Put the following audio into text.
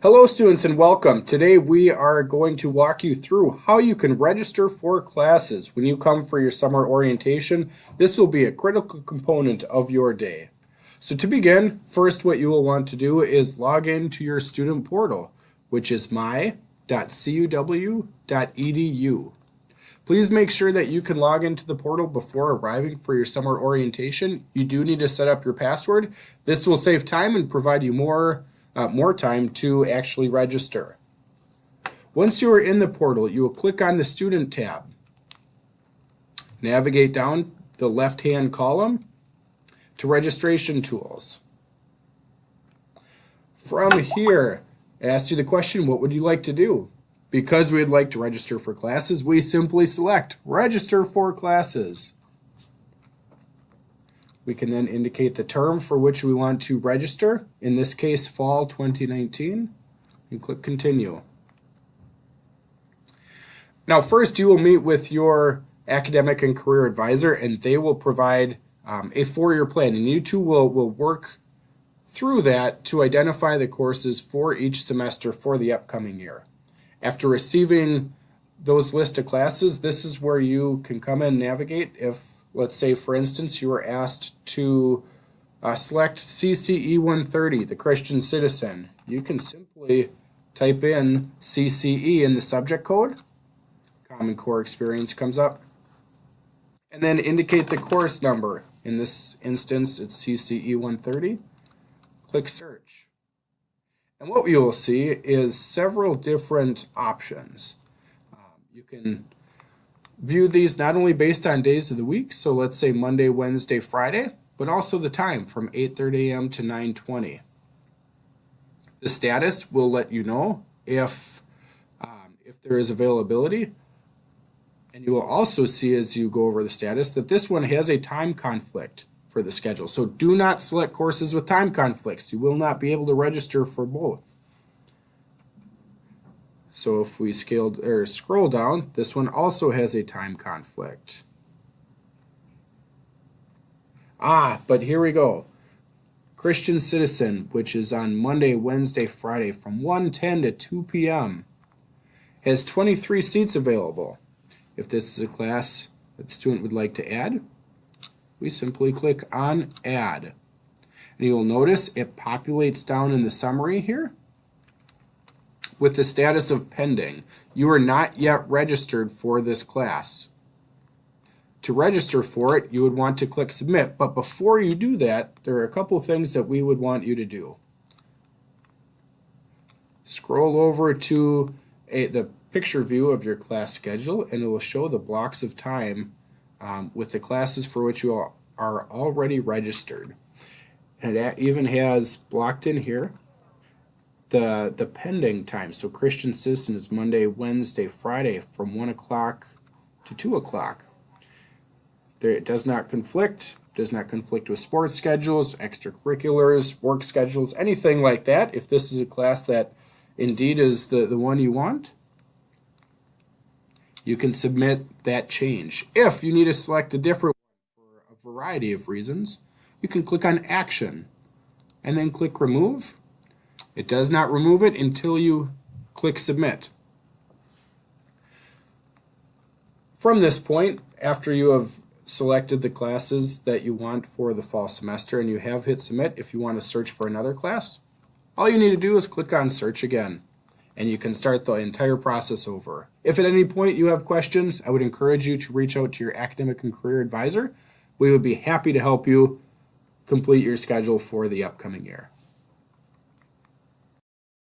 Hello students and welcome. Today we are going to walk you through how you can register for classes when you come for your summer orientation. This will be a critical component of your day. So to begin, first what you will want to do is log into your student portal, which is my.cuw.edu. Please make sure that you can log into the portal before arriving for your summer orientation. You do need to set up your password. This will save time and provide you more time to actually register. Once you are in the portal, you will click on the Student tab. Navigate down the left-hand column to Registration Tools. From here, I asked you the question, what would you like to do? Because we'd like to register for classes, we simply select Register for Classes. We can then indicate the term for which we want to register, in this case fall 2019, and click Continue. Now first you will meet with your academic and career advisor, and they will provide a four-year plan, and you two will work through that to identify the courses for each semester for the upcoming year. After receiving those list of classes, this is where you can come and navigate. If, let's say, for instance, you were asked to select CCE 130, the Christian Citizen, you can simply type in CCE in the subject code. Common Core Experience comes up. And then indicate the course number. In this instance, it's CCE 130. Click Search. And what you will see is several different options. You can view these not only based on days of the week, so let's say Monday, Wednesday, Friday, but also the time from 8:30 a.m. to 9:20. The status will let you know if there is availability, and you will also see as you go over the status that this one has a time conflict for the schedule. So do not select courses with time conflicts. You will not be able to register for both. So if we scroll down, this one also has a time conflict. But here we go. Christian Citizen, which is on Monday, Wednesday, Friday from 1:10 to 2 p.m. has 23 seats available. If this is a class that the student would like to add, we simply click on Add. And you'll notice it populates down in the summary here with the status of pending. You are not yet registered for this class. To register for it, you would want to click Submit, but before you do that, there are a couple of things that we would want you to do. Scroll over to the picture view of your class schedule, and it will show the blocks of time with the classes for which you are already registered. And it even has blocked in here the pending time. So Christian Citizen is Monday, Wednesday, Friday from 1 o'clock to 2 o'clock. It does not conflict with sports schedules, extracurriculars, work schedules, anything like that. If this is a class that indeed is the one you want, you can submit that change. If you need to select a different one for a variety of reasons, you can click on Action and then click Remove. It does not remove it until you click Submit. From this point, after you have selected the classes that you want for the fall semester and you have hit Submit, if you want to search for another class, all you need to do is click on Search again, and you can start the entire process over. If at any point you have questions, I would encourage you to reach out to your academic and career advisor. We would be happy to help you complete your schedule for the upcoming year.